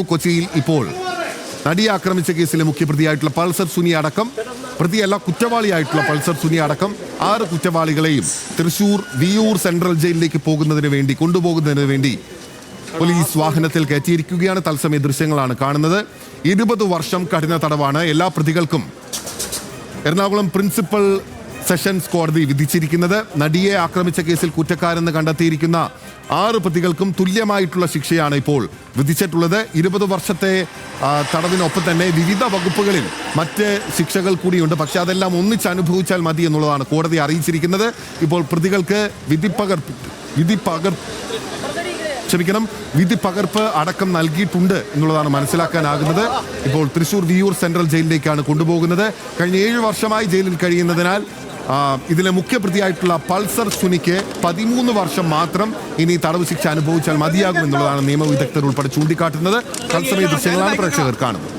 കൊച്ചിയിൽ ഇപ്പോൾ നടിയെ ആക്രമിച്ച കേസിലെ മുഖ്യപ്രതിയായിട്ടുള്ള പൾസർ സുനി അടക്കം പ്രതിയല്ല കുറ്റവാളിയായിട്ടുള്ള പൾസർ സുനി അടക്കം 6 കുറ്റവാളികളെയും തൃശൂർ വിയൂർ സെൻട്രൽ ജയിലിലേക്ക് കൊണ്ടുപോകുന്നതിന് വേണ്ടി പോലീസ് വാഹനത്തിൽ കയറ്റിയിരിക്കുകയാണ്. തത്സമയ ദൃശ്യങ്ങളാണ് കാണുന്നത്. 20 വർഷം കഠിന തടവാണ് എല്ലാ പ്രതികൾക്കും എറണാകുളം പ്രിൻസിപ്പൽ സെഷൻസ് കോടതി വിധിച്ചിരിക്കുന്നത്. നടിയെ ആക്രമിച്ച കേസിൽ കുറ്റക്കാരെന്ന് കണ്ടെത്തിയിരിക്കുന്ന 6 പ്രതികൾക്കും തുല്യമായിട്ടുള്ള ശിക്ഷയാണ് ഇപ്പോൾ വിധിച്ചിട്ടുള്ളത്. 20 വർഷത്തെ തടവിനൊപ്പം തന്നെ വിവിധ വകുപ്പുകളിൽ മറ്റ് ശിക്ഷകൾ കൂടിയുണ്ട്. പക്ഷെ അതെല്ലാം ഒന്നിച്ച് അനുഭവിച്ചാൽ മതി എന്നുള്ളതാണ് കോടതി അറിയിച്ചിരിക്കുന്നത്. ഇപ്പോൾ പ്രതികൾക്ക് വിധി പകർപ്പ് അടക്കം നൽകിയിട്ടുണ്ട് എന്നുള്ളതാണ് മനസ്സിലാക്കാനാകുന്നത്. ഇപ്പോൾ തൃശൂർ വിയൂർ സെൻട്രൽ ജയിലിലേക്കാണ് കൊണ്ടുപോകുന്നത്. കഴിഞ്ഞ 7 വർഷമായി ജയിലിൽ കഴിയുന്നതിനാൽ ഇതിലെ മുഖ്യപ്രതിയായിട്ടുള്ള പൾസർ സുനിക്ക് 13 വർഷം മാത്രം ഇനി തടവ് ശിക്ഷ അനുഭവിച്ചാൽ മതിയാകും എന്നുള്ളതാണ് നിയമവിദഗ്ധർ ഉൾപ്പെടെ ചൂണ്ടിക്കാട്ടുന്നത്. തത്സമയ ദൃശ്യങ്ങളാണ് പ്രേക്ഷകർ കാണുന്നത്.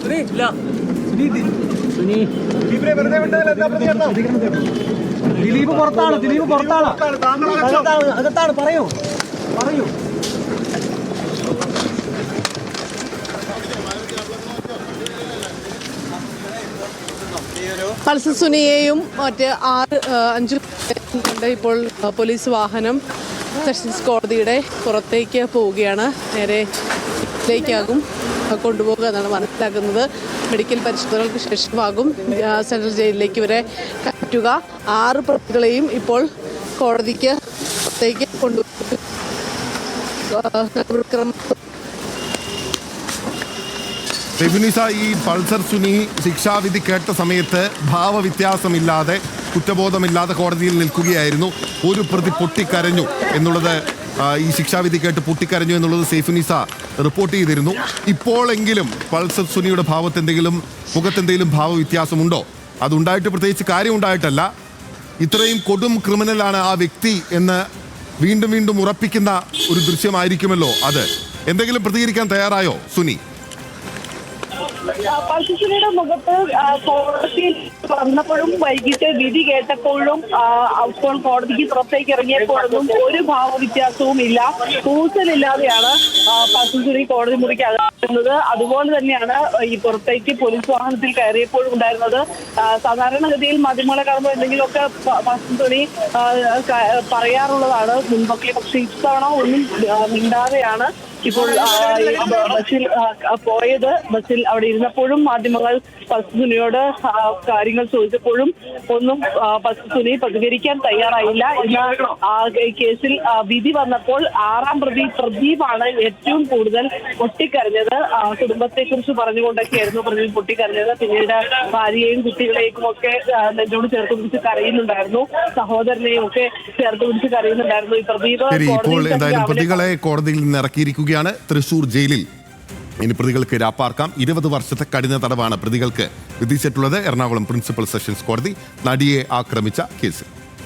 പൾസർ സുനിയെയും മറ്റ് 5 കൊണ്ട് ഇപ്പോൾ പോലീസ് വാഹനം സെഷൻസ് കോടതിയുടെ പുറത്തേക്ക് പോവുകയാണ്. നേരെ ിലേക്കാകും കൊണ്ടുപോകുക എന്നാണ് മനസ്സിലാക്കുന്നത്. മെഡിക്കൽ പരിശോധനകൾക്ക് ശേഷമാകും സെൻട്രൽ ജയിലിലേക്ക് ഇവരെ കയറ്റുക. 6 പ്രതികളെയും ഇപ്പോൾ കോടതിക്ക് പുറത്തേക്ക് കൊണ്ടുപോകും. ഈ പൾസർ സുനി ശിക്ഷാവിധി കേട്ട സമയത്ത് ഭാവവ്യത്യാസമില്ലാതെ കുറ്റബോധമില്ലാതെ കോടതിയിൽ നിൽക്കുകയായിരുന്നു. ഒരു പ്രതി പൊട്ടിക്കരഞ്ഞു എന്നുള്ളത് ഈ ശിക്ഷാവിധി കേട്ട് പൊട്ടിക്കരഞ്ഞു എന്നുള്ളത് സൈഫുനിസ റിപ്പോർട്ട് ചെയ്തിരുന്നു. ഇപ്പോഴെങ്കിലും പൾസർ സുനിയുടെ മുഖത്തെന്തെങ്കിലും ഭാവവ്യത്യാസമുണ്ടോ? അതുണ്ടായിട്ട് പ്രത്യേകിച്ച് കാര്യമുണ്ടായിട്ടല്ല. ഇത്രയും കൊടും ക്രിമിനലാണ് ആ വ്യക്തി എന്ന് വീണ്ടും വീണ്ടും ഉറപ്പിക്കുന്ന ഒരു ദൃശ്യമായിരിക്കുമല്ലോ അത്. എന്തെങ്കിലും പ്രതികരിക്കാൻ തയ്യാറായോ സുനി? പൾസർ മുഖത്ത് കോടതിയിൽ വന്നപ്പോഴും വൈകിട്ട് വിധി കേട്ടപ്പോഴും അപ്പോൾ കോടതിക്ക് പുറത്തേക്ക് ഇറങ്ങിയപ്പോഴൊന്നും ഒരു ഭാവവ്യത്യാസവും ഇല്ല. കൂസലില്ലാതെയാണ് പൾസർ കോടതി മുറിക്ക് അകത്തുന്നത്. അതുപോലെ തന്നെയാണ് ഈ പുറത്തേക്ക് പോലീസ് വാഹനത്തിൽ കയറിയപ്പോഴും ഉണ്ടായിരുന്നത്. സാധാരണഗതിയിൽ മാധ്യമങ്ങളെ കാണുമ്പോൾ എന്തെങ്കിലുമൊക്കെ പൾസർ പറയാറുള്ളതാണ് മുൻപൊക്കെ. പക്ഷെ ഇത്തവണ ഒന്നും മിണ്ടാതെയാണ് ഇപ്പോൾ ബസ്സിൽ അവിടെ ഇരുന്നപ്പോഴും മാധ്യമങ്ങൾ പൾസർ സുനിയോട് കാര്യങ്ങൾ ചോദിച്ചപ്പോഴും ഒന്നും പൾസർ സുനി പ്രതികരിക്കാൻ തയ്യാറായില്ല. ഇന്ന് കേസിൽ വിധി വന്നപ്പോൾ 6ാം പ്രതി പ്രദീപാണ് ഏറ്റവും കൂടുതൽ പൊട്ടിക്കരഞ്ഞത്. കുടുംബത്തെക്കുറിച്ച് പറഞ്ഞുകൊണ്ടൊക്കെയായിരുന്നു പ്രദീപ് പൊട്ടിക്കരഞ്ഞത്. പിന്നീട് ഭാര്യയെയും കുട്ടികളെയും ഒക്കെ നെഞ്ചോട് ചേർത്ത് പിടിച്ച് കരയുന്നുണ്ടായിരുന്നു. സഹോദരനെയും ഒക്കെ ചേർത്ത് പിടിച്ച് കരയുന്നുണ്ടായിരുന്നു ഈ പ്രദീപ്. പ്രതികളെ കോടതിയിൽ നിന്ന് ഇറക്കിയിരിക്കുകയാണ് തൃശൂർ ജയിലിൽ. ഇനി പ്രതികൾക്ക് രാപ്പാർക്കാം. 20 വർഷത്തെ കഠിന തടവാണ് പ്രതികൾക്ക് വിധിച്ചിട്ടുള്ളത് എറണാകുളം പ്രിൻസിപ്പൽ സെഷൻസ് കോടതി നടിയെ ആക്രമിച്ച കേസിൽ.